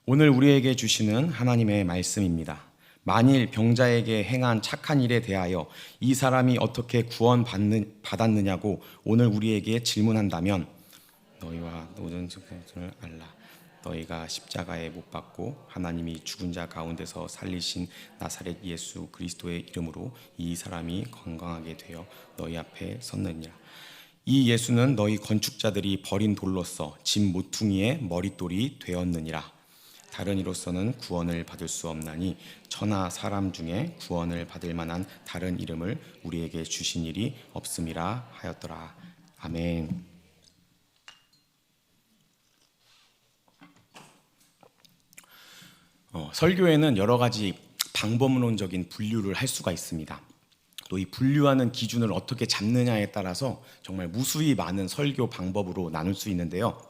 오늘 우리에게 주시는 하나님의 말씀입니다. 만일 병자에게 행한 착한 일에 대하여 이 사람이 어떻게 구원받았느냐고 오늘 우리에게 질문한다면 너희와 모든 것을 알라. 너희가 십자가에 못 박고 하나님이 죽은 자 가운데서 살리신 나사렛 예수 그리스도의 이름으로 이 사람이 건강하게 되어 너희 앞에 섰느니라. 이 예수는 너희 건축자들이 버린 돌로서 집 모퉁이의 머릿돌이 되었느니라. 다른 이로서는 구원을 받을 수 없나니 천하 사람 중에 구원을 받을 만한 다른 이름을 우리에게 주신 일이 없음이라 하였더라. 아멘. 설교에는 여러 가지 방법론적인 분류를 할 수가 있습니다. 또 이 분류하는 기준을 어떻게 잡느냐에 따라서 정말 무수히 많은 설교 방법으로 나눌 수 있는데요.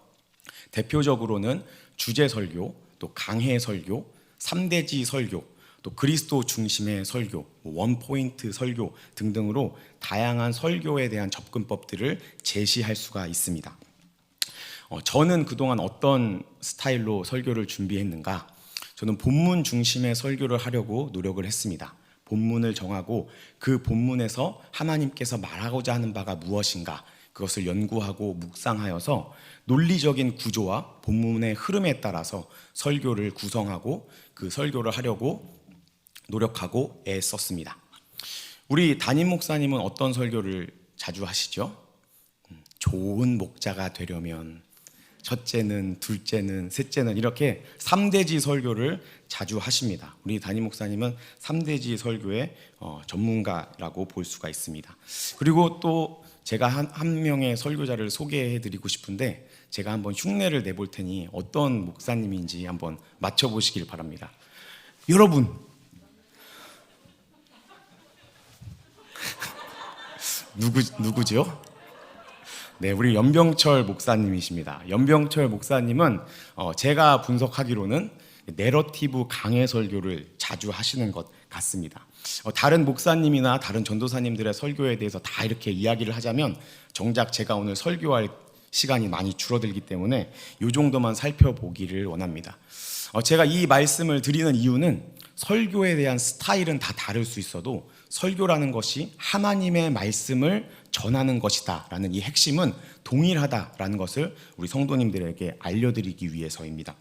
대표적으로는 주제 설교, 또 강해 설교, 3대지 설교, 또 그리스도 중심의 설교, 원포인트 설교 등등으로 다양한 설교에 대한 접근법들을 제시할 수가 있습니다. 저는 그동안 어떤 스타일로 설교를 준비했는가? 저는 본문 중심의 설교를 하려고 노력을 했습니다. 본문을 정하고 그 본문에서 하나님께서 말하고자 하는 바가 무엇인가 그것을 연구하고 묵상하여서 논리적인 구조와 본문의 흐름에 따라서 설교를 구성하고 그 설교를 하려고 노력하고 애썼습니다. 우리 담임 목사님은 어떤 설교를 자주 하시죠? 좋은 목자가 되려면 첫째는, 둘째는, 셋째는 이렇게 3대지 설교를 자주 하십니다. 우리 담임 목사님은 3대지 설교의 전문가라고 볼 수가 있습니다. 그리고 또 제가 한 명의 설교자를 소개해드리고 싶은데 제가 한번 흉내를 내볼 테니 어떤 목사님인지 한번 맞춰보시길 바랍니다. 여러분, 누구죠? 네, 우리 연병철 목사님이십니다. 연병철 목사님은 제가 분석하기로는 내러티브 강해 설교를 자주 하시는 것 같습니다. 다른 목사님이나 다른 전도사님들의 설교에 대해서 다 이렇게 이야기를 하자면 정작 제가 오늘 설교할 시간이 많이 줄어들기 때문에 이 정도만 살펴보기를 원합니다. 제가 이 말씀을 드리는 이유는 설교에 대한 스타일은 다 다를 수 있어도 설교라는 것이 하나님의 말씀을 전하는 것이다 라는 이 핵심은 동일하다라는 것을 우리 성도님들에게 알려드리기 위해서입니다.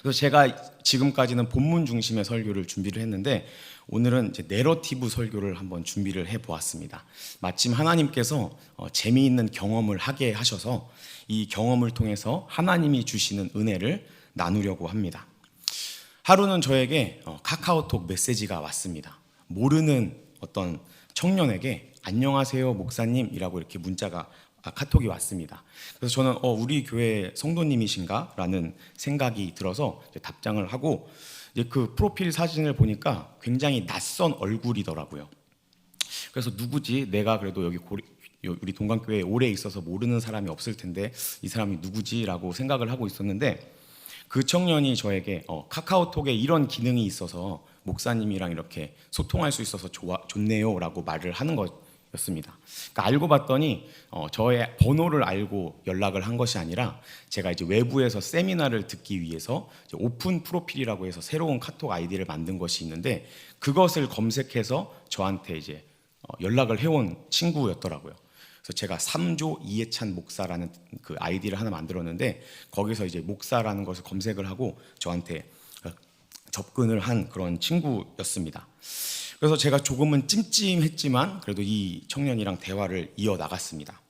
그래서 제가 지금까지는 본문 중심의 설교를 준비를 했는데 오늘은 이제 내러티브 설교를 한번 준비를 해보았습니다. 마침 하나님께서 재미있는 경험을 하게 하셔서 이 경험을 통해서 하나님이 주시는 은혜를 나누려고 합니다. 하루는 저에게 카카오톡 메시지가 왔습니다. 모르는 어떤 청년에게 안녕하세요 목사님이라고 이렇게 카톡이 왔습니다. 그래서 저는 우리 교회 성도님이신가? 라는 생각이 들어서 답장을 하고 이제 그 프로필 사진을 보니까 굉장히 낯선 얼굴이더라고요. 그래서 누구지? 내가 그래도 여기 우리 동강교회에 오래 있어서 모르는 사람이 없을 텐데 이 사람이 누구지? 라고 생각을 하고 있었는데 그 청년이 저에게 카카오톡에 이런 기능이 있어서 목사님이랑 이렇게 소통할 수 있어서 좋네요 라고 말을 하는 거였습니다. 그러니까 알고 봤더니 저의 번호를 알고 연락을 한 것이 아니라 제가 이제 외부에서 세미나를 듣기 위해서 오픈 프로필이라고 해서 새로운 카톡 아이디를 만든 것이 있는데 그것을 검색해서 저한테 이제 연락을 해온 친구였더라고요. 그래서 제가 3조 이해찬 목사라는 그 아이디를 하나 만들었는데 거기서 이제 목사라는 것을 검색을 하고 저한테 접근을 한 그런 친구였습니다. 그래서 제가 조금은 찜찜했지만 그래도 이 청년이랑 대화를 이어나갔습니다.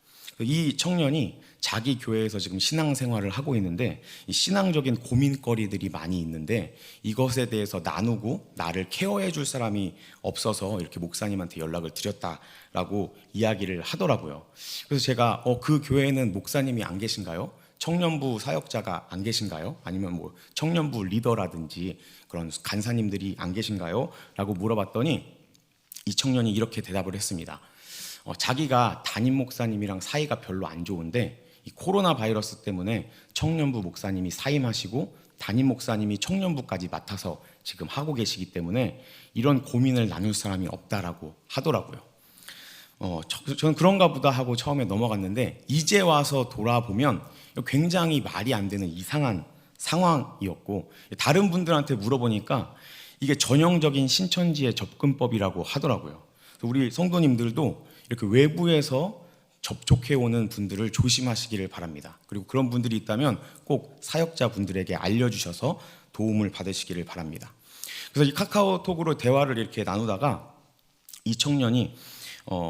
이 청년이 자기 교회에서 지금 신앙생활을 하고 있는데 이 신앙적인 고민거리들이 많이 있는데 이것에 대해서 나누고 나를 케어해 줄 사람이 없어서 이렇게 목사님한테 연락을 드렸다라고 이야기를 하더라고요. 그래서 제가 그 교회에는 목사님이 안 계신가요? 청년부 사역자가 안 계신가요? 아니면 뭐 청년부 리더라든지 그런 간사님들이 안 계신가요? 라고 물어봤더니 이 청년이 이렇게 대답을 했습니다. 자기가 담임 목사님이랑 사이가 별로 안 좋은데 이 코로나 바이러스 때문에 청년부 목사님이 사임하시고 담임 목사님이 청년부까지 맡아서 지금 하고 계시기 때문에 이런 고민을 나눌 사람이 없다라고 하더라고요. 저는 그런가 보다 하고 처음에 넘어갔는데 이제 와서 돌아보면 굉장히 말이 안 되는 이상한 상황이었고, 다른 분들한테 물어보니까 이게 전형적인 신천지의 접근법이라고 하더라고요. 그래서 우리 성도님들도 이렇게 외부에서 접촉해 오는 분들을 조심하시기를 바랍니다. 그리고 그런 분들이 있다면 꼭 사역자 분들에게 알려주셔서 도움을 받으시기를 바랍니다. 그래서 이 카카오톡으로 대화를 이렇게 나누다가 이 청년이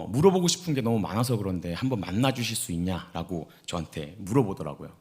물어보고 싶은 게 너무 많아서 그런데 한번 만나 주실 수 있냐라고 저한테 물어보더라고요.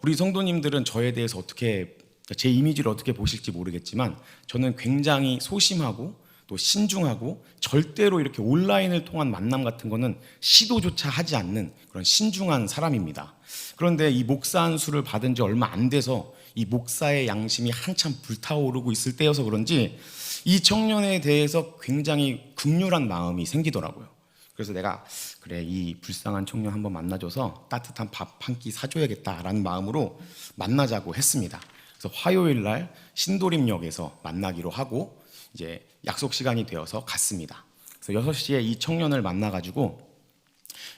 우리 성도님들은 저에 대해서 어떻게, 제 이미지를 어떻게 보실지 모르겠지만 저는 굉장히 소심하고 또 신중하고 절대로 이렇게 온라인을 통한 만남 같은 거는 시도조차 하지 않는 그런 신중한 사람입니다. 그런데 이 목사 안수를 받은 지 얼마 안 돼서 이 목사의 양심이 한참 불타오르고 있을 때여서 그런지 이 청년에 대해서 굉장히 극률한 마음이 생기더라고요. 그래서 내가 그래, 이 불쌍한 청년 한번 만나줘서 따뜻한 밥 한 끼 사줘야겠다라는 마음으로 만나자고 했습니다. 그래서 화요일 날 신도림역에서 만나기로 하고 이제 약속 시간이 되어서 갔습니다. 그래서 6시에 이 청년을 만나가지고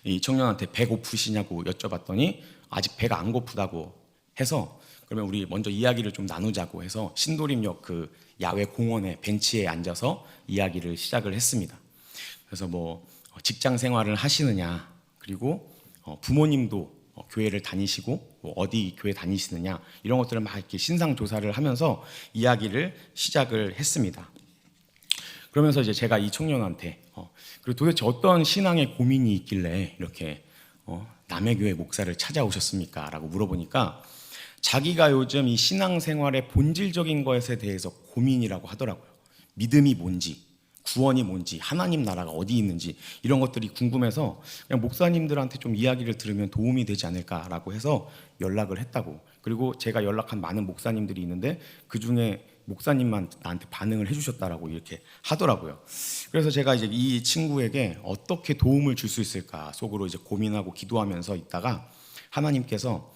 이 청년한테 배 고프시냐고 여쭤봤더니 아직 배가 안 고프다고 해서 그러면 우리 먼저 이야기를 좀 나누자고 해서 신도림역 그 야외 공원의 벤치에 앉아서 이야기를 시작을 했습니다. 그래서 뭐 직장 생활을 하시느냐, 그리고 부모님도 교회를 다니시고 뭐 어디 교회 다니시느냐, 이런 것들을 막 이렇게 신상 조사를 하면서 이야기를 시작을 했습니다. 그러면서 이제 제가 이 청년한테 그리고 도대체 어떤 신앙의 고민이 있길래 이렇게 남의 교회 목사를 찾아오셨습니까? 라고 물어보니까 자기가 요즘 이 신앙생활의 본질적인 것에 대해서 고민이라고 하더라고요. 믿음이 뭔지, 구원이 뭔지, 하나님 나라가 어디 있는지 이런 것들이 궁금해서 그냥 목사님들한테 좀 이야기를 들으면 도움이 되지 않을까라고 해서 연락을 했다고. 그리고 제가 연락한 많은 목사님들이 있는데 그중에 목사님만 나한테 반응을 해주셨다라고 이렇게 하더라고요. 그래서 제가 이제 이 친구에게 어떻게 도움을 줄 수 있을까 속으로 이제 고민하고 기도하면서 있다가 하나님께서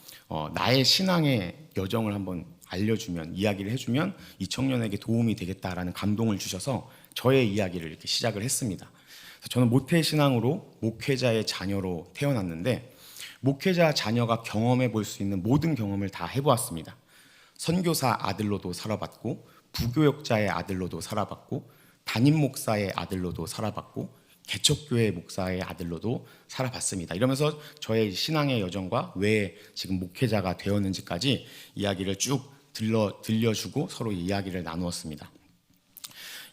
나의 신앙의 여정을 한번 알려주면, 이야기를 해주면 이 청년에게 도움이 되겠다라는 감동을 주셔서 저의 이야기를 이렇게 시작을 했습니다. 저는 모태신앙으로 목회자의 자녀로 태어났는데 목회자 자녀가 경험해 볼 수 있는 모든 경험을 다 해보았습니다. 선교사 아들로도 살아봤고, 부교역자의 아들로도 살아봤고, 담임 목사의 아들로도 살아봤고, 개척교회 목사의 아들로도 살아봤습니다. 이러면서 저의 신앙의 여정과 왜 지금 목회자가 되었는지까지 이야기를 쭉 들려주고 서로 이야기를 나누었습니다.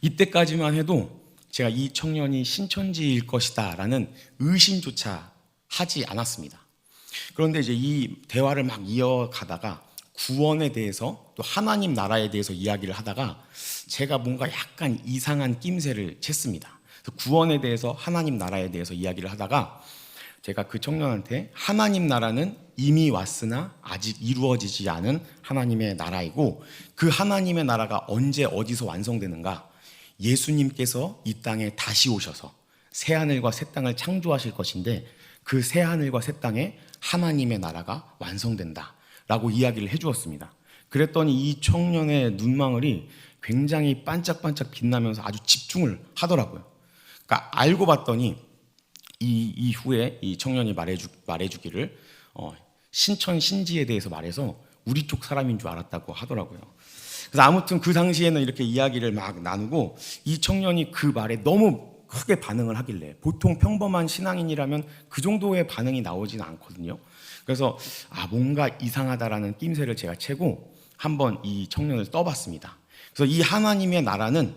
이때까지만 해도 제가 이 청년이 신천지일 것이다 라는 의심조차 하지 않았습니다. 그런데 이제 이 대화를 막 이어가다가 구원에 대해서 또 하나님 나라에 대해서 이야기를 하다가 제가 뭔가 약간 이상한 낌새를 챘습니다. 구원에 대해서, 하나님 나라에 대해서 이야기를 하다가 제가 그 청년한테 하나님 나라는 이미 왔으나 아직 이루어지지 않은 하나님의 나라이고 그 하나님의 나라가 언제 어디서 완성되는가, 예수님께서 이 땅에 다시 오셔서 새하늘과 새 땅을 창조하실 것인데 그 새하늘과 새 땅에 하나님의 나라가 완성된다 라고 이야기를 해주었습니다. 그랬더니 이 청년의 눈망울이 굉장히 반짝반짝 빛나면서 아주 집중을 하더라고요. 그러니까 알고 봤더니 이후에 이 청년이 말해주기를 신천 신지에 대해서 말해서 우리 쪽 사람인 줄 알았다고 하더라고요. 그래서 아무튼 그 당시에는 이렇게 이야기를 막 나누고 이 청년이 그 말에 너무 크게 반응을 하길래, 보통 평범한 신앙인이라면 그 정도의 반응이 나오지는 않거든요. 그래서 뭔가 이상하다라는 낌새를 제가 채고 한번 이 청년을 떠봤습니다. 그래서 이 하나님의 나라는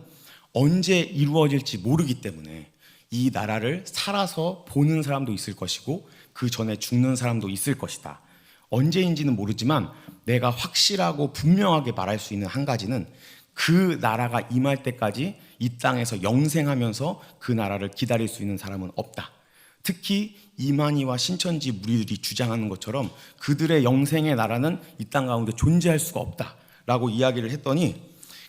언제 이루어질지 모르기 때문에 이 나라를 살아서 보는 사람도 있을 것이고 그 전에 죽는 사람도 있을 것이다. 언제인지는 모르지만 내가 확실하고 분명하게 말할 수 있는 한 가지는 그 나라가 임할 때까지 이 땅에서 영생하면서 그 나라를 기다릴 수 있는 사람은 없다. 특히 이만희와 신천지 무리들이 주장하는 것처럼 그들의 영생의 나라는 이 땅 가운데 존재할 수가 없다라고 이야기를 했더니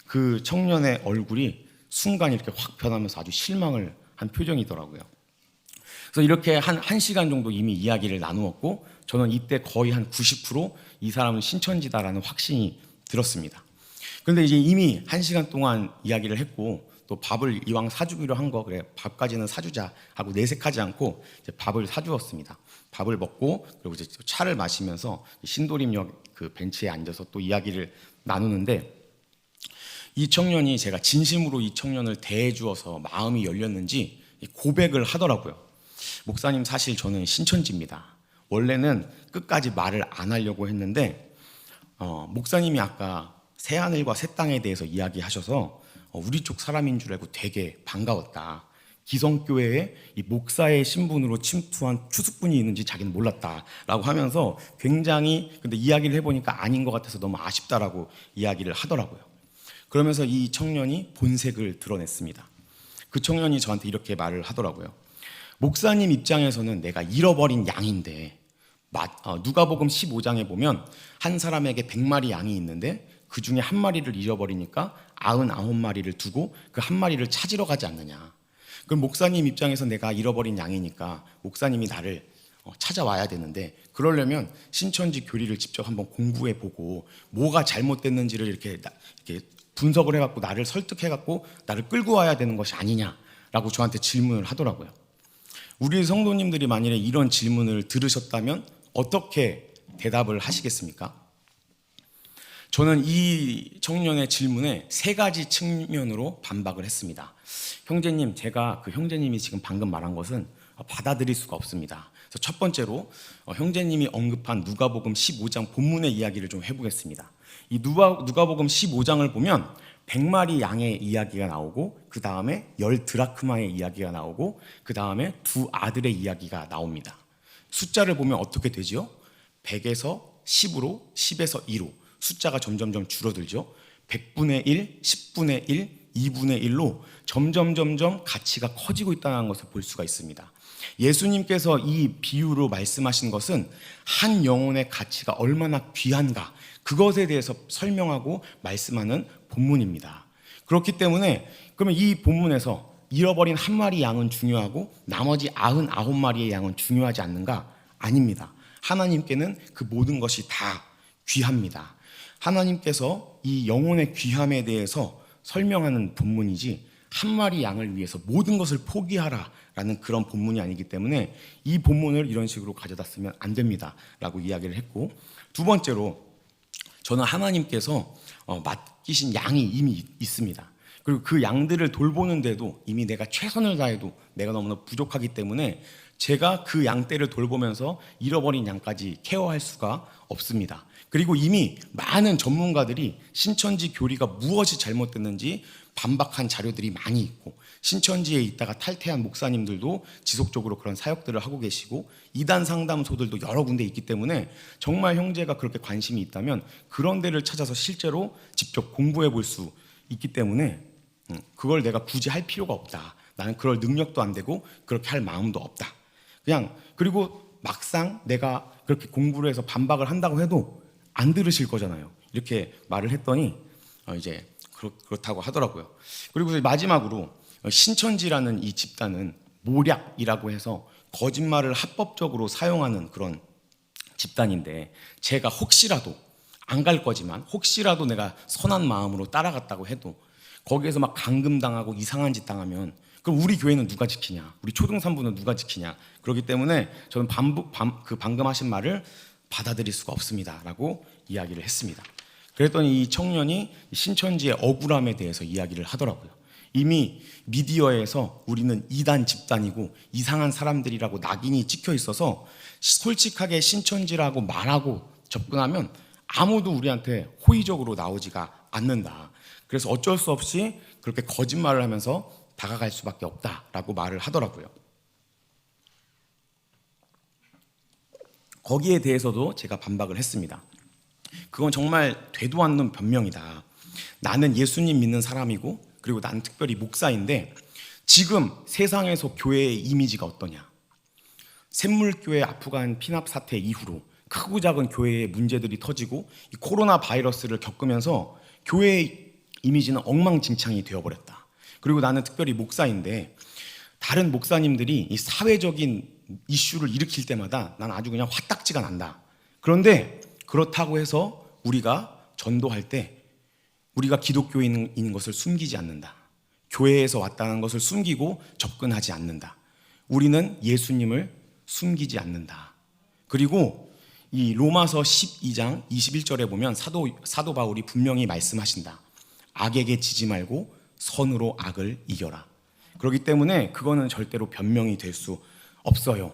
그 청년의 얼굴이 순간 이렇게 확 변하면서 아주 실망을 한 표정이더라고요. 그래서 이렇게 한 시간 정도 이미 이야기를 나누었고 저는 이때 거의 한 90% 이 사람은 신천지다라는 확신이 들었습니다. 그런데 이제 이미 1시간 동안 이야기를 했고 또 밥을 이왕 사주기로 한 거 그래 밥까지는 사주자 하고 내색하지 않고 이제 밥을 사주었습니다. 밥을 먹고 그리고 이제 차를 마시면서 신도림역 그 벤치에 앉아서 또 이야기를 나누는데 이 청년이 제가 진심으로 이 청년을 대해주어서 마음이 열렸는지 고백을 하더라고요. 목사님 사실 저는 신천지입니다. 원래는 끝까지 말을 안 하려고 했는데 목사님이 아까 새하늘과 새 땅에 대해서 이야기하셔서 우리 쪽 사람인 줄 알고 되게 반가웠다. 기성교회에 이 목사의 신분으로 침투한 추수꾼이 있는지 자기는 몰랐다라고 하면서 굉장히 근데 이야기를 해보니까 아닌 것 같아서 너무 아쉽다라고 이야기를 하더라고요. 그러면서 이 청년이 본색을 드러냈습니다. 그 청년이 저한테 이렇게 말을 하더라고요. 목사님 입장에서는 내가 잃어버린 양인데 누가복음 15장에 보면 한 사람에게 100마리 양이 있는데 그 중에 한 마리를 잃어버리니까 99마리를 두고 그 한 마리를 찾으러 가지 않느냐. 그럼 목사님 입장에서 내가 잃어버린 양이니까 목사님이 나를 찾아와야 되는데 그러려면 신천지 교리를 직접 한번 공부해보고 뭐가 잘못됐는지를 이렇게 분석을 해갖고 나를 설득해갖고 나를 끌고 와야 되는 것이 아니냐라고 저한테 질문을 하더라고요. 우리 성도님들이 만일에 이런 질문을 들으셨다면 어떻게 대답을 하시겠습니까? 저는 이 청년의 질문에 세 가지 측면으로 반박을 했습니다. 형제님, 제가 그 형제님이 지금 방금 말한 것은 받아들일 수가 없습니다. 그래서 첫 번째로 형제님이 언급한 누가복음 15장 본문의 이야기를 좀 해보겠습니다. 이 누가복음 15장을 보면 100마리 양의 이야기가 나오고 그 다음에 10드라크마의 이야기가 나오고 그 다음에 두 아들의 이야기가 나옵니다. 숫자를 보면 어떻게 되지요? 100에서 10으로 10에서 2로 숫자가 점점 줄어들죠. 100분의 1, 10분의 1, 2분의 1로 점점 가치가 커지고 있다는 것을 볼 수가 있습니다. 예수님께서 이 비유로 말씀하신 것은 한 영혼의 가치가 얼마나 귀한가 그것에 대해서 설명하고 말씀하는 본문입니다. 그렇기 때문에 그러면 이 본문에서 잃어버린 한 마리 양은 중요하고 나머지 99마리의 양은 중요하지 않는가? 아닙니다. 하나님께는 그 모든 것이 다 귀합니다. 하나님께서 이 영혼의 귀함에 대해서 설명하는 본문이지 한 마리 양을 위해서 모든 것을 포기하라라는 그런 본문이 아니기 때문에 이 본문을 이런 식으로 가져다 쓰면 안 됩니다 라고 이야기를 했고, 두 번째로 저는 하나님께서 맡기신 양이 이미 있습니다. 그리고 그 양들을 돌보는데도 이미 내가 최선을 다해도 내가 너무나 부족하기 때문에 제가 그 양떼를 돌보면서 잃어버린 양까지 케어할 수가 없습니다. 그리고 이미 많은 전문가들이 신천지 교리가 무엇이 잘못됐는지 반박한 자료들이 많이 있고, 신천지에 있다가 탈퇴한 목사님들도 지속적으로 그런 사역들을 하고 계시고 이단 상담소들도 여러 군데 있기 때문에 정말 형제가 그렇게 관심이 있다면 그런 데를 찾아서 실제로 직접 공부해 볼 수 있기 때문에 그걸 내가 굳이 할 필요가 없다. 나는 그럴 능력도 안 되고 그렇게 할 마음도 없다. 그냥 그리고 막상 내가 그렇게 공부를 해서 반박을 한다고 해도 안 들으실 거잖아요. 이렇게 말을 했더니 이제 그렇다고 하더라고요. 그리고 마지막으로 신천지라는 이 집단은 모략이라고 해서 거짓말을 합법적으로 사용하는 그런 집단인데, 제가 혹시라도 안 갈 거지만 혹시라도 내가 선한 마음으로 따라갔다고 해도 거기에서 막 감금당하고 이상한 짓 당하면 그럼 우리 교회는 누가 지키냐? 우리 초등산부는 누가 지키냐? 그렇기 때문에 저는 방금 하신 말을 받아들일 수가 없습니다 라고 이야기를 했습니다. 그랬더니 이 청년이 신천지의 억울함에 대해서 이야기를 하더라고요. 이미 미디어에서 우리는 이단 집단이고 이상한 사람들이라고 낙인이 찍혀 있어서 솔직하게 신천지라고 말하고 접근하면 아무도 우리한테 호의적으로 나오지가 않는다. 그래서 어쩔 수 없이 그렇게 거짓말을 하면서 다가갈 수밖에 없다라고 말을 하더라고요. 거기에 대해서도 제가 반박을 했습니다. 그건 정말 되도 않는 변명이다. 나는 예수님 믿는 사람이고 그리고 난 특별히 목사인데 지금 세상에서 교회의 이미지가 어떠냐? 샘물교회 아프간 피납 사태 이후로 크고 작은 교회의 문제들이 터지고 이 코로나 바이러스를 겪으면서 교회의 이미지는 엉망진창이 되어버렸다. 그리고 나는 특별히 목사인데 다른 목사님들이 이 사회적인 이슈를 일으킬 때마다 난 아주 그냥 화딱지가 난다. 그런데 그렇다고 해서 우리가 전도할 때 우리가 기독교인인 것을 숨기지 않는다. 교회에서 왔다는 것을 숨기고 접근하지 않는다. 우리는 예수님을 숨기지 않는다. 그리고 이 로마서 12장 21절에 보면 사도 바울이 분명히 말씀하신다. 악에게 지지 말고 선으로 악을 이겨라. 그렇기 때문에 그거는 절대로 변명이 될 수 없어요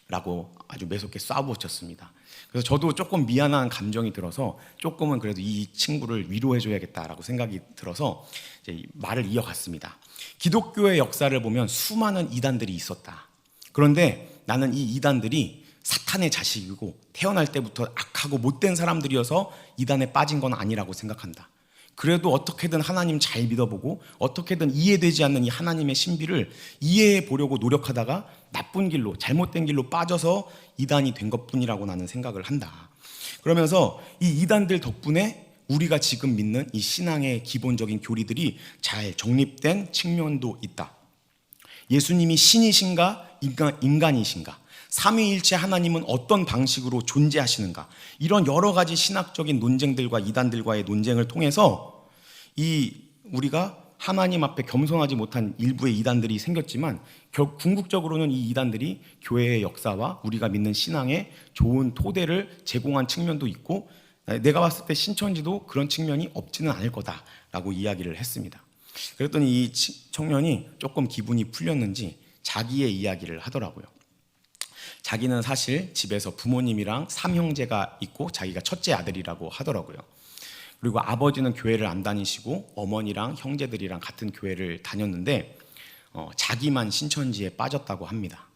라고 아주 매섭게 쏴붙였습니다. 그래서 저도 조금 미안한 감정이 들어서 조금은 그래도 이 친구를 위로해줘야겠다라고 생각이 들어서 이제 말을 이어갔습니다. 기독교의 역사를 보면 수많은 이단들이 있었다. 그런데 나는 이 이단들이 사탄의 자식이고 태어날 때부터 악하고 못된 사람들이어서 이단에 빠진 건 아니라고 생각한다. 그래도 어떻게든 하나님 잘 믿어보고 어떻게든 이해되지 않는 이 하나님의 신비를 이해해 보려고 노력하다가 나쁜 길로, 잘못된 길로 빠져서 이단이 된 것뿐이라고 나는 생각을 한다. 그러면서 이 이단들 덕분에 우리가 지금 믿는 이 신앙의 기본적인 교리들이 잘 정립된 측면도 있다. 예수님이 신이신가 인간이신가, 삼위일체 하나님은 어떤 방식으로 존재하시는가, 이런 여러 가지 신학적인 논쟁들과 이단들과의 논쟁을 통해서 우리가 하나님 앞에 겸손하지 못한 일부의 이단들이 생겼지만 궁극적으로는 이 이단들이 교회의 역사와 우리가 믿는 신앙에 좋은 토대를 제공한 측면도 있고, 내가 봤을 때 신천지도 그런 측면이 없지는 않을 거다라고 이야기를 했습니다. 그랬더니 이 청년이 조금 기분이 풀렸는지 자기의 이야기를 하더라고요. 자기는 사실 집에서 부모님이랑 3형제가 있고 자기가 첫째 아들이라고 하더라고요. 그리고 아버지는 교회를 안 다니시고 어머니랑 형제들이랑 같은 교회를 다녔는데 자기만 신천지에 빠졌다고 합니다.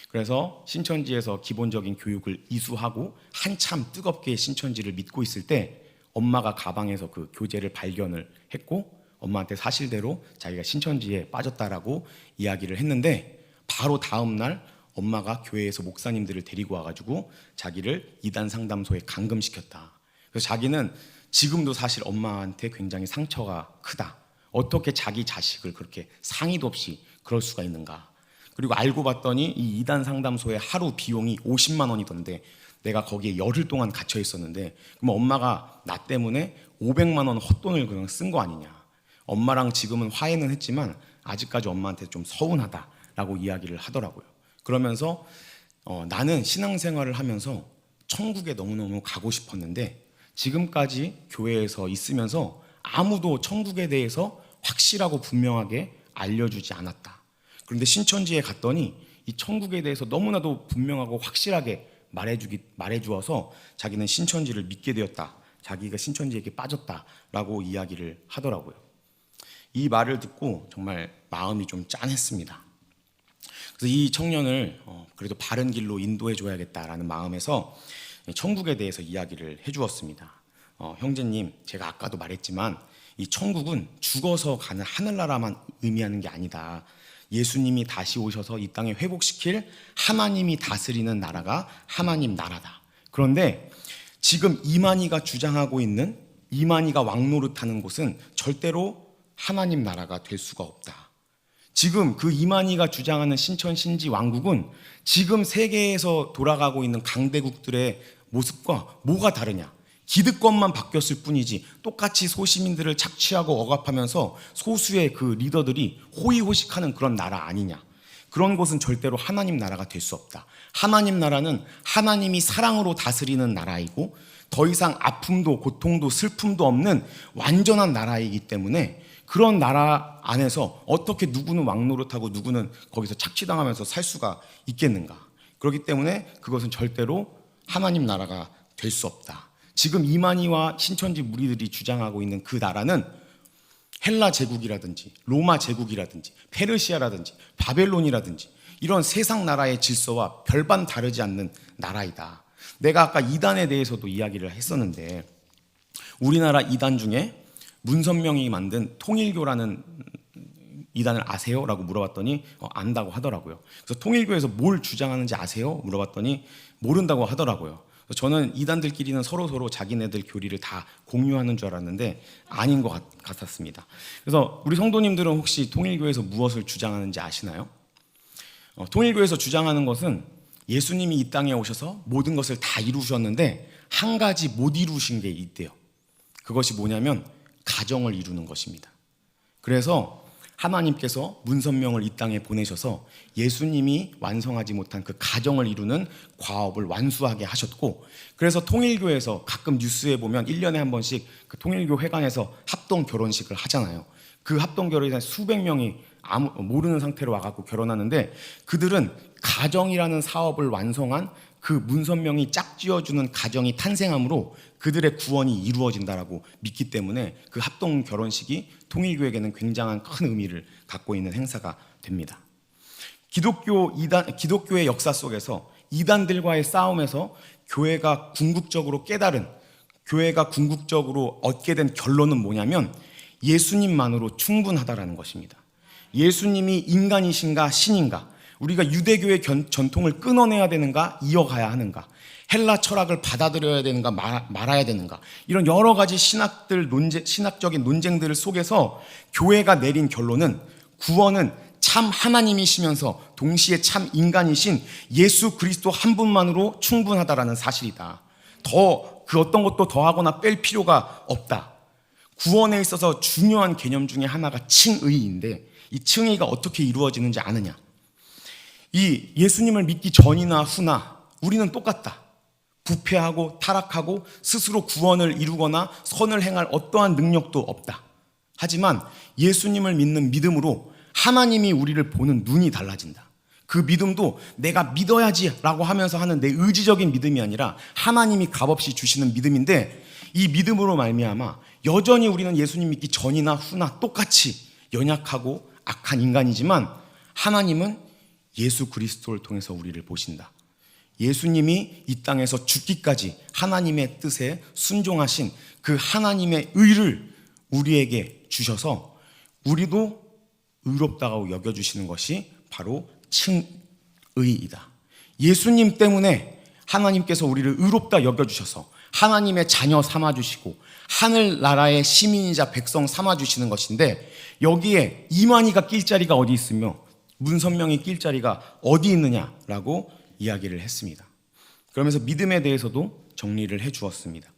그래서 신천지에서 기본적인 교육을 이수하고 한참 뜨겁게 신천지를 믿고 있을 때 엄마가 가방에서 그 교재를 발견을 했고 엄마한테 사실대로 자기가 신천지에 빠졌다라고 이야기를 했는데 바로 다음 날 엄마가 교회에서 목사님들을 데리고 와가지고 자기를 이단 상담소에 감금시켰다. 그래서 자기는 지금도 사실 엄마한테 굉장히 상처가 크다. 어떻게 자기 자식을 그렇게 상의도 없이 그럴 수가 있는가. 그리고 알고 봤더니 이 이단 상담소의 하루 비용이 50만 원이던데 내가 거기에 열흘 동안 갇혀 있었는데 그럼 엄마가 나 때문에 500만 원 헛돈을 그냥 쓴 거 아니냐. 엄마랑 지금은 화해는 했지만 아직까지 엄마한테 좀 서운하다라고 이야기를 하더라고요. 그러면서 나는 신앙생활을 하면서 천국에 너무너무 가고 싶었는데 지금까지 교회에서 있으면서 아무도 천국에 대해서 확실하고 분명하게 알려주지 않았다. 그런데 신천지에 갔더니 이 천국에 대해서 너무나도 분명하고 확실하게 말해주어서 자기는 신천지를 믿게 되었다. 자기가 신천지에게 빠졌다라고 이야기를 하더라고요. 이 말을 듣고 정말 마음이 좀 짠했습니다. 그래서 이 청년을 그래도 바른 길로 인도해 줘야겠다라는 마음에서 천국에 대해서 이야기를 해주었습니다. 형제님, 제가 아까도 말했지만 이 천국은 죽어서 가는 하늘나라만 의미하는 게 아니다. 예수님이 다시 오셔서 이 땅에 회복시킬 하나님이 다스리는 나라가 하나님 나라다. 그런데 지금 이만희가 주장하고 있는 이만희가 왕노릇하는 곳은 절대로 하나님 나라가 될 수가 없다. 지금 그 이만희가 주장하는 신천 신지 왕국은 지금 세계에서 돌아가고 있는 강대국들의 모습과 뭐가 다르냐. 기득권만 바뀌었을 뿐이지 똑같이 소시민들을 착취하고 억압하면서 소수의 그 리더들이 호의호식하는 그런 나라 아니냐. 그런 곳은 절대로 하나님 나라가 될 수 없다. 하나님 나라는 하나님이 사랑으로 다스리는 나라이고 더 이상 아픔도 고통도 슬픔도 없는 완전한 나라이기 때문에 그런 나라 안에서 어떻게 누구는 왕노릇하고 누구는 거기서 착취당하면서 살 수가 있겠는가. 그렇기 때문에 그것은 절대로 하나님 나라가 될 수 없다. 지금 이만희와 신천지 무리들이 주장하고 있는 그 나라는 헬라 제국이라든지 로마 제국이라든지 페르시아라든지 바벨론이라든지 이런 세상 나라의 질서와 별반 다르지 않는 나라이다. 내가 아까 이단에 대해서도 이야기를 했었는데 우리나라 이단 중에 문선명이 만든 통일교라는 이단을 아세요? 라고 물어봤더니 안다고 하더라고요. 그래서 통일교에서 뭘 주장하는지 아세요? 물어봤더니 모른다고 하더라고요. 저는 이단들끼리는 서로 자기네들 교리를 다 공유하는 줄 알았는데 아닌 것 같았습니다. 그래서 우리 성도님들은 혹시 통일교에서 무엇을 주장하는지 아시나요? 통일교에서 주장하는 것은 예수님이 이 땅에 오셔서 모든 것을 다 이루셨는데 한 가지 못 이루신 게 있대요. 그것이 뭐냐면 가정을 이루는 것입니다. 그래서 하나님께서 문선명을 이 땅에 보내셔서 예수님이 완성하지 못한 그 가정을 이루는 과업을 완수하게 하셨고, 그래서 통일교에서 가끔 뉴스에 보면 1년에 한 번씩 그 통일교 회관에서 합동 결혼식을 하잖아요. 그 합동 결혼식에 수백 명이 모르는 상태로 와갖고 결혼하는데, 그들은 가정이라는 사업을 완성한 그 문선명이 짝지어주는 가정이 탄생함으로 그들의 구원이 이루어진다라고 믿기 때문에 그 합동 결혼식이 통일교에게는 굉장한 큰 의미를 갖고 있는 행사가 됩니다. 기독교의 역사 속에서 이단들과의 싸움에서 교회가 궁극적으로 얻게 된 결론은 뭐냐면 예수님만으로 충분하다라는 것입니다. 예수님이 인간이신가 신인가, 우리가 유대교의 전통을 끊어내야 되는가 이어가야 하는가, 헬라 철학을 받아들여야 되는가 말아야 되는가, 이런 여러 가지 신학적인 논쟁들 속에서 교회가 내린 결론은 구원은 참 하나님이시면서 동시에 참 인간이신 예수 그리스도 한 분만으로 충분하다라는 사실이다. 그 어떤 것도 더하거나 뺄 필요가 없다. 구원에 있어서 중요한 개념 중에 하나가 칭의인데, 이 칭의가 어떻게 이루어지는지 아느냐? 이 예수님을 믿기 전이나 후나 우리는 똑같다. 부패하고 타락하고 스스로 구원을 이루거나 선을 행할 어떠한 능력도 없다. 하지만 예수님을 믿는 믿음으로 하나님이 우리를 보는 눈이 달라진다. 그 믿음도 내가 믿어야지라고 하면서 하는 내 의지적인 믿음이 아니라 하나님이 값없이 주시는 믿음인데, 이 믿음으로 말미암아 여전히 우리는 예수님 믿기 전이나 후나 똑같이 연약하고 악한 인간이지만 하나님은 예수 그리스도를 통해서 우리를 보신다. 예수님이 이 땅에서 죽기까지 하나님의 뜻에 순종하신 그 하나님의 의를 우리에게 주셔서 우리도 의롭다고 여겨주시는 것이 바로 칭의이다. 예수님 때문에 하나님께서 우리를 의롭다 여겨주셔서 하나님의 자녀 삼아주시고 하늘나라의 시민이자 백성 삼아주시는 것인데, 여기에 이만희가 낄 자리가 어디 있으며 문선명이 낄 자리가 어디 있느냐라고 이야기를 했습니다. 그러면서 믿음에 대해서도 정리를 해 주었습니다.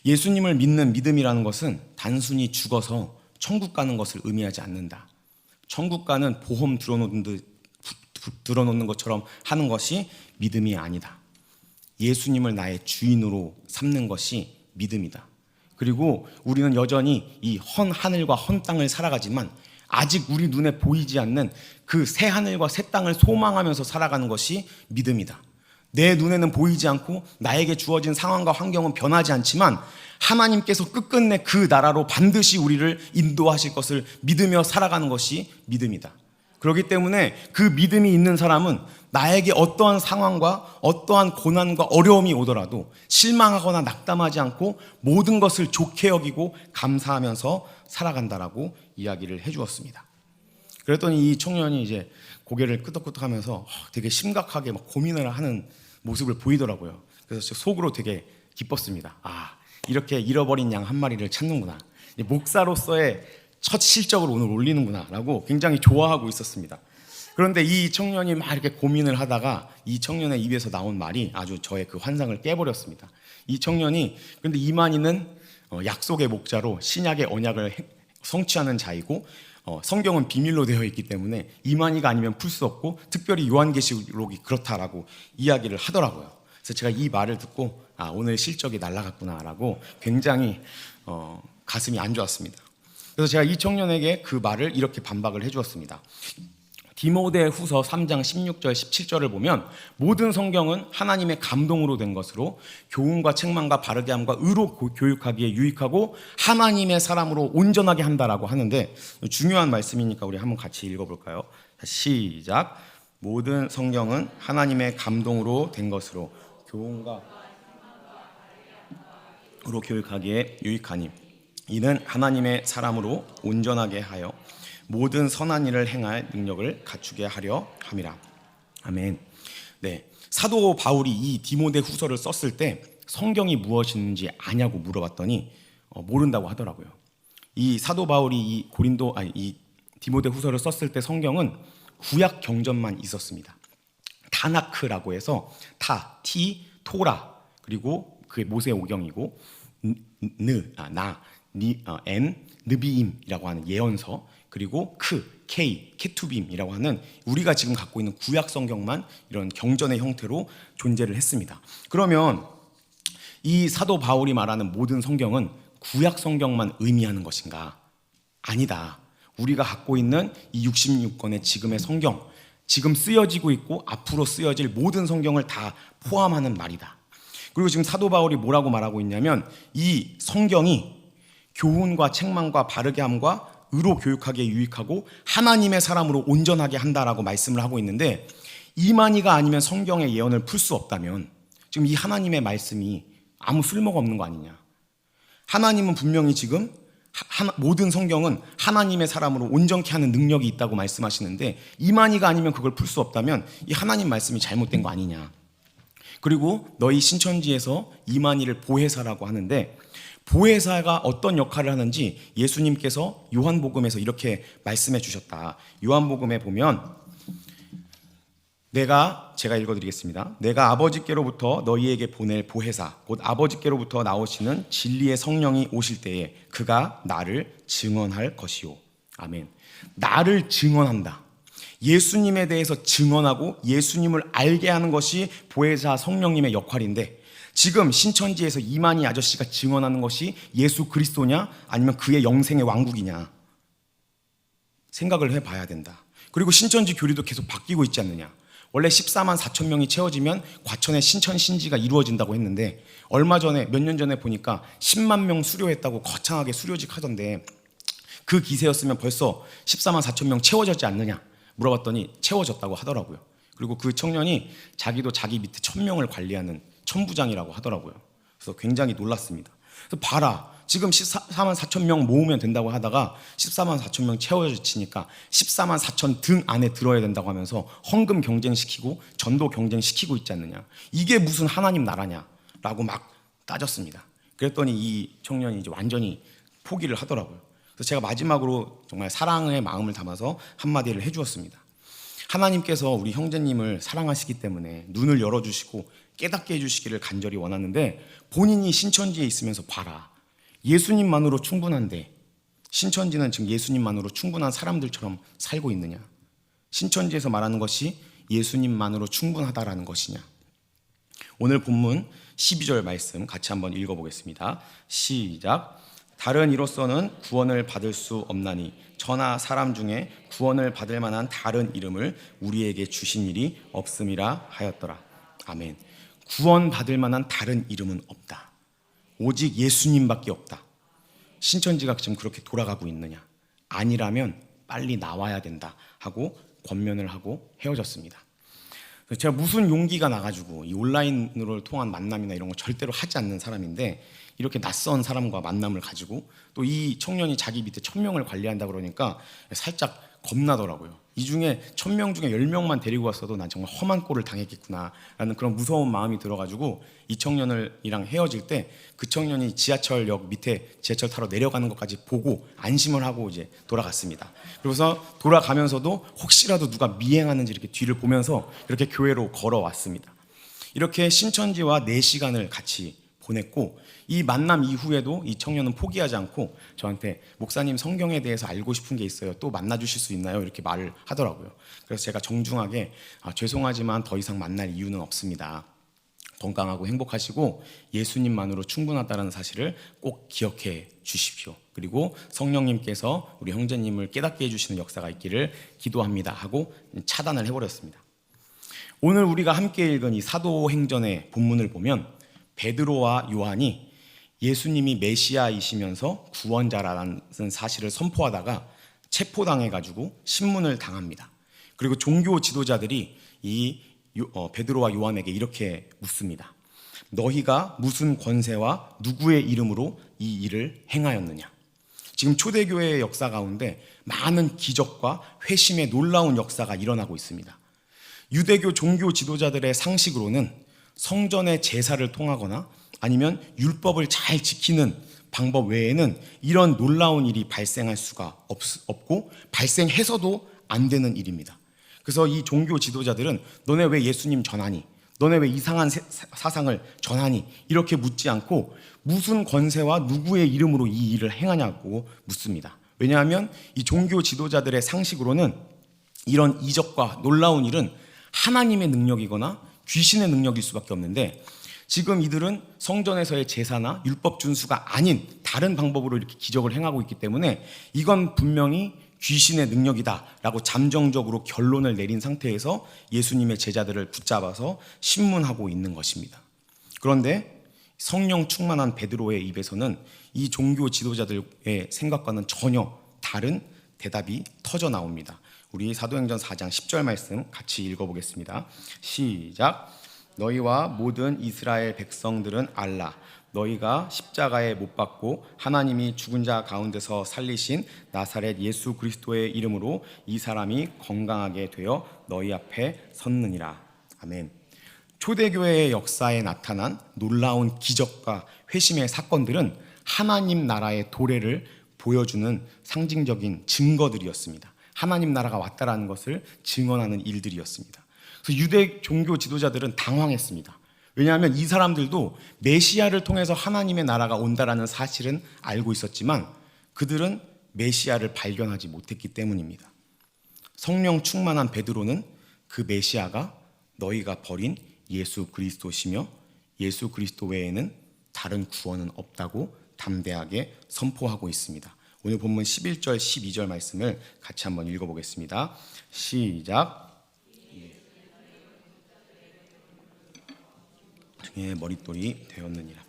예수님을 믿는 믿음이라는 것은 단순히 죽어서 천국 가는 것을 의미하지 않는다. 천국 가는 보험 들어놓는 것처럼 하는 것이 믿음이 아니다. 예수님을 나의 주인으로 삼는 것이 믿음이다. 그리고 우리는 여전히 이 헌 하늘과 헌 땅을 살아가지만 아직 우리 눈에 보이지 않는 그 새 하늘과 새 땅을 소망하면서 살아가는 것이 믿음이다. 내 눈에는 보이지 않고 나에게 주어진 상황과 환경은 변하지 않지만 하나님께서 끝끝내 그 나라로 반드시 우리를 인도하실 것을 믿으며 살아가는 것이 믿음이다. 그렇기 때문에 그 믿음이 있는 사람은 나에게 어떠한 상황과 어떠한 고난과 어려움이 오더라도 실망하거나 낙담하지 않고 모든 것을 좋게 여기고 감사하면서 살아간다라고 이야기를 해주었습니다. 그랬더니 이 청년이 이제 고개를 끄덕끄덕하면서 되게 심각하게 막 고민을 하는 모습을 보이더라고요. 그래서 속으로 되게 기뻤습니다. 이렇게 잃어버린 양 한 마리를 찾는구나. 목사로서의 첫 실적을 오늘 올리는구나 라고 굉장히 좋아하고 있었습니다. 그런데 이 청년이 막 이렇게 고민을 하다가 이 청년의 입에서 나온 말이 아주 저의 그 환상을 깨버렸습니다. 이 청년이, 근데 이만희는 약속의 목자로 신약의 언약을 성취하는 자이고 성경은 비밀로 되어 있기 때문에 이만희가 아니면 풀 수 없고 특별히 요한계시록이 그렇다라고 이야기를 하더라고요. 그래서 제가 이 말을 듣고 오늘 실적이 날아갔구나라고 굉장히 가슴이 안 좋았습니다. 그래서 제가 이 청년에게 그 말을 이렇게 반박을 해주었습니다. 디모데후서 3장 16절 17절을 보면 모든 성경은 하나님의 감동으로 된 것으로 교훈과 책망과 바르게 함과 의로 교육하기에 유익하고 하나님의 사람으로 온전하게 한다라고 하는데, 중요한 말씀이니까 우리 한번 같이 읽어볼까요? 시작. 모든 성경은 하나님의 감동으로 된 것으로 교훈과 의로 교육하기에 유익하니 이는 하나님의 사람으로 온전하게 하여 모든 선한 일을 행할 능력을 갖추게 하려 함이라. 아멘. 네, 사도 바울이 이 디모데 후서를 썼을 때 성경이 무엇인지 아냐고 물어봤더니 모른다고 하더라고요. 이 사도 바울이 이 디모데 후서를 썼을 때 성경은 구약 경전만 있었습니다. 타나크라고 해서 토라, 그리고 그게 모세 오경이고 느비임이라고 하는 예언서, 그리고 케투빔이라고 하는 우리가 지금 갖고 있는 구약 성경만 이런 경전의 형태로 존재를 했습니다. 그러면 이 사도 바울이 말하는 모든 성경은 구약 성경만 의미하는 것인가? 아니다. 우리가 갖고 있는 이 66권의 지금의 성경, 지금 쓰여지고 있고 앞으로 쓰여질 모든 성경을 다 포함하는 말이다. 그리고 지금 사도 바울이 뭐라고 말하고 있냐면, 이 성경이 교훈과 책망과 바르게 함과 의로 교육하기에 유익하고 하나님의 사람으로 온전하게 한다라고 말씀을 하고 있는데, 이만희가 아니면 성경의 예언을 풀 수 없다면 지금 이 하나님의 말씀이 아무 쓸모가 없는 거 아니냐. 하나님은 분명히 지금 모든 성경은 하나님의 사람으로 온전케 하는 능력이 있다고 말씀하시는데, 이만희가 아니면 그걸 풀 수 없다면 이 하나님 말씀이 잘못된 거 아니냐. 그리고 너희 신천지에서 이만희를 보혜사라고 하는데, 보혜사가 어떤 역할을 하는지 예수님께서 요한복음에서 이렇게 말씀해 주셨다. 요한복음에 보면 제가 읽어드리겠습니다. 내가 아버지께로부터 너희에게 보낼 보혜사, 곧 아버지께로부터 나오시는 진리의 성령이 오실 때에 그가 나를 증언할 것이요. 아멘. 나를 증언한다. 예수님에 대해서 증언하고 예수님을 알게 하는 것이 보혜사 성령님의 역할인데, 지금 신천지에서 이만희 아저씨가 증언하는 것이 예수 그리스도냐 아니면 그의 영생의 왕국이냐 생각을 해봐야 된다. 그리고 신천지 교리도 계속 바뀌고 있지 않느냐. 원래 14만 4천 명이 채워지면 과천의 신천 신지가 이루어진다고 했는데, 얼마 전에 몇 년 전에 보니까 10만 명 수료했다고 거창하게 수료직 하던데, 그 기세였으면 벌써 14만 4천 명 채워졌지 않느냐 물어봤더니 채워졌다고 하더라고요. 그리고 그 청년이 자기도 자기 밑에 1,000명을 관리하는 천부장이라고 하더라고요. 그래서 굉장히 놀랐습니다. 그래서 봐라, 지금 14만 4천 명 모으면 된다고 하다가 14만 4천 명 채워지니까 14만 4천 등 안에 들어야 된다고 하면서 헌금 경쟁시키고 전도 경쟁시키고 있지 않느냐. 이게 무슨 하나님 나라냐라고 막 따졌습니다. 그랬더니 이 청년이 이제 완전히 포기를 하더라고요. 그래서 제가 마지막으로 정말 사랑의 마음을 담아서 한마디를 해주었습니다. 하나님께서 우리 형제님을 사랑하시기 때문에 눈을 열어주시고 깨닫게 해주시기를 간절히 원하는데, 본인이 신천지에 있으면서 봐라, 예수님만으로 충분한데 신천지는 지금 예수님만으로 충분한 사람들처럼 살고 있느냐? 신천지에서 말하는 것이 예수님만으로 충분하다라는 것이냐? 오늘 본문 12절 말씀 같이 한번 읽어보겠습니다. 시작. 다른 이로서는 구원을 받을 수 없나니 저나 사람 중에 구원을 받을 만한 다른 이름을 우리에게 주신 일이 없음이라 하였더라. 아멘. 구원 받을 만한 다른 이름은 없다. 오직 예수님밖에 없다. 신천지가 지금 그렇게 돌아가고 있느냐? 아니라면 빨리 나와야 된다 하고 권면을 하고 헤어졌습니다. 제가 무슨 용기가 나가지고 이 온라인으로 통한 만남이나 이런 거 절대로 하지 않는 사람인데, 이렇게 낯선 사람과 만남을 가지고 또 이 청년이 자기 밑에 1,000명을 관리한다 그러니까 살짝 겁나더라고요. 이 중에 1,000명 중에 10명만 데리고 왔어도 난 정말 험한 꼴을 당했겠구나 라는 그런 무서운 마음이 들어가지고, 이 청년이랑 헤어질 때 그 청년이 지하철역 밑에 지하철 타러 내려가는 것까지 보고 안심을 하고 이제 돌아갔습니다. 그래서 돌아가면서도 혹시라도 누가 미행하는지 이렇게 뒤를 보면서 이렇게 교회로 걸어왔습니다. 이렇게 신천지와 4시간을 같이 보냈고, 이 만남 이후에도 이 청년은 포기하지 않고 저한테 목사님 성경에 대해서 알고 싶은 게 있어요. 또 만나주실 수 있나요? 이렇게 말을 하더라고요. 그래서 제가 정중하게 죄송하지만 더 이상 만날 이유는 없습니다. 건강하고 행복하시고 예수님만으로 충분하다는 사실을 꼭 기억해 주십시오. 그리고 성령님께서 우리 형제님을 깨닫게 해주시는 역사가 있기를 기도합니다 하고 차단을 해버렸습니다. 오늘 우리가 함께 읽은 이 사도행전의 본문을 보면 베드로와 요한이 예수님이 메시아이시면서 구원자라는 사실을 선포하다가 체포당해가지고 신문을 당합니다. 그리고 종교 지도자들이 이 베드로와 요한에게 이렇게 묻습니다. 너희가 무슨 권세와 누구의 이름으로 이 일을 행하였느냐? 지금 초대교회의 역사 가운데 많은 기적과 회심의 놀라운 역사가 일어나고 있습니다. 유대교 종교 지도자들의 상식으로는 성전의 제사를 통하거나 아니면 율법을 잘 지키는 방법 외에는 이런 놀라운 일이 발생할 수가 없고 발생해서도 안 되는 일입니다. 그래서 이 종교 지도자들은 너네 왜 예수님 전하니? 너네 왜 이상한 사상을 전하니? 이렇게 묻지 않고 무슨 권세와 누구의 이름으로 이 일을 행하냐고 묻습니다. 왜냐하면 이 종교 지도자들의 상식으로는 이런 이적과 놀라운 일은 하나님의 능력이거나 귀신의 능력일 수밖에 없는데, 지금 이들은 성전에서의 제사나 율법 준수가 아닌 다른 방법으로 이렇게 기적을 행하고 있기 때문에 이건 분명히 귀신의 능력이다라고 잠정적으로 결론을 내린 상태에서 예수님의 제자들을 붙잡아서 신문하고 있는 것입니다. 그런데 성령 충만한 베드로의 입에서는 이 종교 지도자들의 생각과는 전혀 다른 대답이 터져 나옵니다. 우리 사도행전 4장 10절 말씀 같이 읽어보겠습니다. 시작. 너희와 모든 이스라엘 백성들은 알라. 너희가 십자가에 못 박고 하나님이 죽은 자 가운데서 살리신 나사렛 예수 그리스도의 이름으로 이 사람이 건강하게 되어 너희 앞에 섰느니라. 아멘. 초대교회의 역사에 나타난 놀라운 기적과 회심의 사건들은 하나님 나라의 도래를 보여주는 상징적인 증거들이었습니다. 하나님 나라가 왔다라는 것을 증언하는 일들이었습니다. 그래서 유대 종교 지도자들은 당황했습니다. 왜냐하면 이 사람들도 메시아를 통해서 하나님의 나라가 온다라는 사실은 알고 있었지만 그들은 메시아를 발견하지 못했기 때문입니다. 성령 충만한 베드로는 그 메시아가 너희가 버린 예수 그리스도시며 예수 그리스도 외에는 다른 구원은 없다고 담대하게 선포하고 있습니다. 오늘 본문 11절 12절 말씀을 같이 한번 읽어보겠습니다. 시작. 중에 머릿돌이 되었느니라.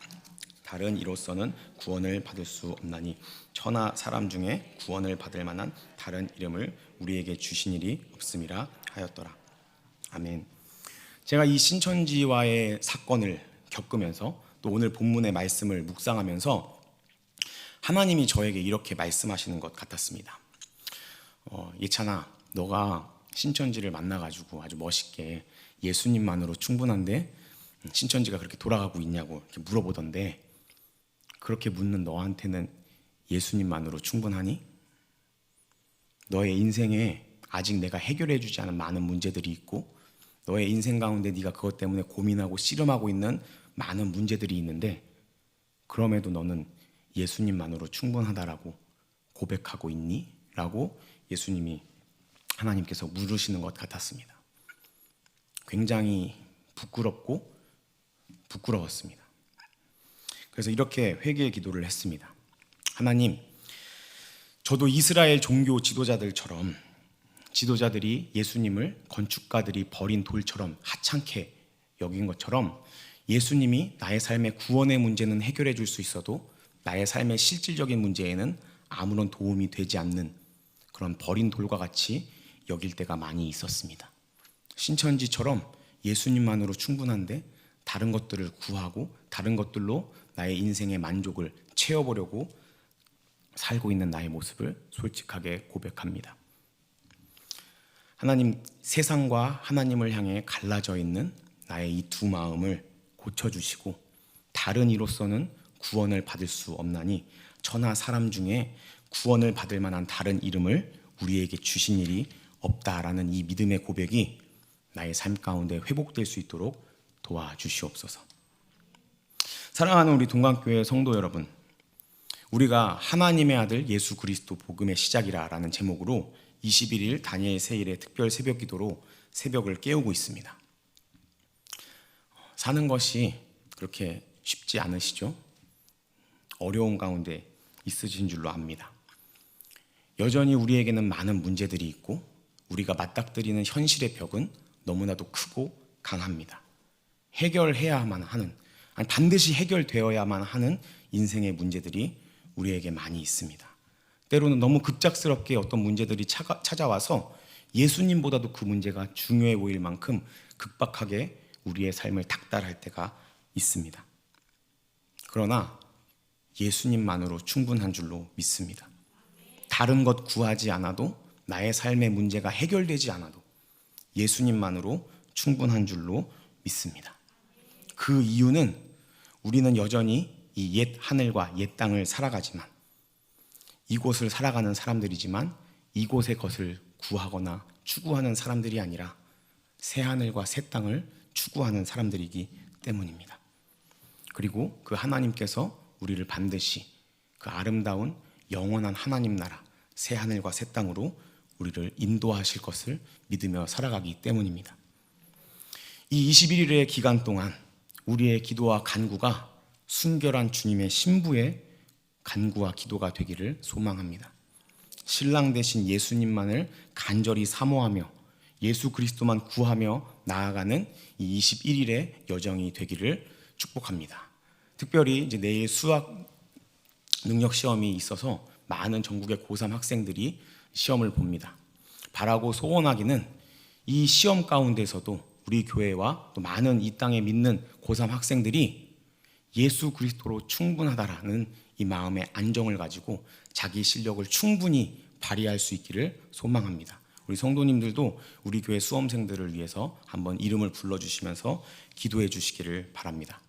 다른 이로서는 구원을 받을 수 없나니 천하 사람 중에 구원을 받을 만한 다른 이름을 우리에게 주신 일이 없음이라 하였더라. 아멘. 제가 이 신천지와의 사건을 겪으면서 또 오늘 본문의 말씀을 묵상하면서 하나님이 저에게 이렇게 말씀하시는 것 같았습니다. 예찬아, 너가 신천지를 만나가지고 아주 멋있게 예수님만으로 충분한데 신천지가 그렇게 돌아가고 있냐고 이렇게 물어보던데, 그렇게 묻는 너한테는 예수님만으로 충분하니? 너의 인생에 아직 내가 해결해 주지 않은 많은 문제들이 있고 너의 인생 가운데 네가 그것 때문에 고민하고 씨름하고 있는 많은 문제들이 있는데 그럼에도 너는 예수님만으로 충분하다라고 고백하고 있니? 라고 예수님이, 하나님께서 물으시는 것 같았습니다. 굉장히 부끄러웠습니다. 그래서 이렇게 회개의 기도를 했습니다. 하나님, 저도 이스라엘 종교 지도자들처럼 지도자들이 예수님을 건축가들이 버린 돌처럼 하찮게 여긴 것처럼 예수님이 나의 삶의 구원의 문제는 해결해 줄 수 있어도 나의 삶의 실질적인 문제에는 아무런 도움이 되지 않는 그런 버린 돌과 같이 여길 때가 많이 있었습니다. 신천지처럼 예수님만으로 충분한데 다른 것들을 구하고 다른 것들로 나의 인생의 만족을 채워보려고 살고 있는 나의 모습을 솔직하게 고백합니다. 하나님, 세상과 하나님을 향해 갈라져 있는 나의 이 두 마음을 고쳐주시고 다른 이로서는 구원을 받을 수 없나니 천하 사람 중에 구원을 받을 만한 다른 이름을 우리에게 주신 일이 없다라는 이 믿음의 고백이 나의 삶 가운데 회복될 수 있도록 도와주시옵소서. 사랑하는 우리 동강교회 성도 여러분, 우리가 하나님의 아들 예수 그리스도 복음의 시작이라라는 제목으로 21일 다니엘 세일의 특별 새벽 기도로 새벽을 깨우고 있습니다. 사는 것이 그렇게 쉽지 않으시죠? 어려운 가운데 있으신 줄로 압니다. 여전히 우리에게는 많은 문제들이 있고 우리가 맞닥뜨리는 현실의 벽은 너무나도 크고 강합니다. 해결해야만 하는, 아니 반드시 해결되어야만 하는 인생의 문제들이 우리에게 많이 있습니다. 때로는 너무 급작스럽게 어떤 문제들이 찾아와서 예수님보다도 그 문제가 중요해 보일 만큼 급박하게 우리의 삶을 닥달할 때가 있습니다. 그러나 예수님만으로 충분한 줄로 믿습니다. 다른 것 구하지 않아도, 나의 삶의 문제가 해결되지 않아도 예수님만으로 충분한 줄로 믿습니다. 그 이유는 우리는 여전히 이 옛 하늘과 옛 땅을 살아가지만, 이곳을 살아가는 사람들이지만 이곳의 것을 구하거나 추구하는 사람들이 아니라 새 하늘과 새 땅을 추구하는 사람들이기 때문입니다. 그리고 그 하나님께서 우리를 반드시 그 아름다운 영원한 하나님 나라, 새 하늘과 새 땅으로 우리를 인도하실 것을 믿으며 살아가기 때문입니다. 이 21일의 기간 동안 우리의 기도와 간구가 순결한 주님의 신부의 간구와 기도가 되기를 소망합니다. 신랑 되신 예수님만을 간절히 사모하며 예수 그리스도만 구하며 나아가는 이 21일의 여정이 되기를 축복합니다. 특별히 이제 내일 수학 능력 시험이 있어서 많은 전국의 고3 학생들이 시험을 봅니다. 바라고 소원하기는 이 시험 가운데서도 우리 교회와 또 많은 이 땅에 믿는 고3 학생들이 예수 그리스도로 충분하다라는 이 마음의 안정을 가지고 자기 실력을 충분히 발휘할 수 있기를 소망합니다. 우리 성도님들도 우리 교회 수험생들을 위해서 한번 이름을 불러주시면서 기도해 주시기를 바랍니다.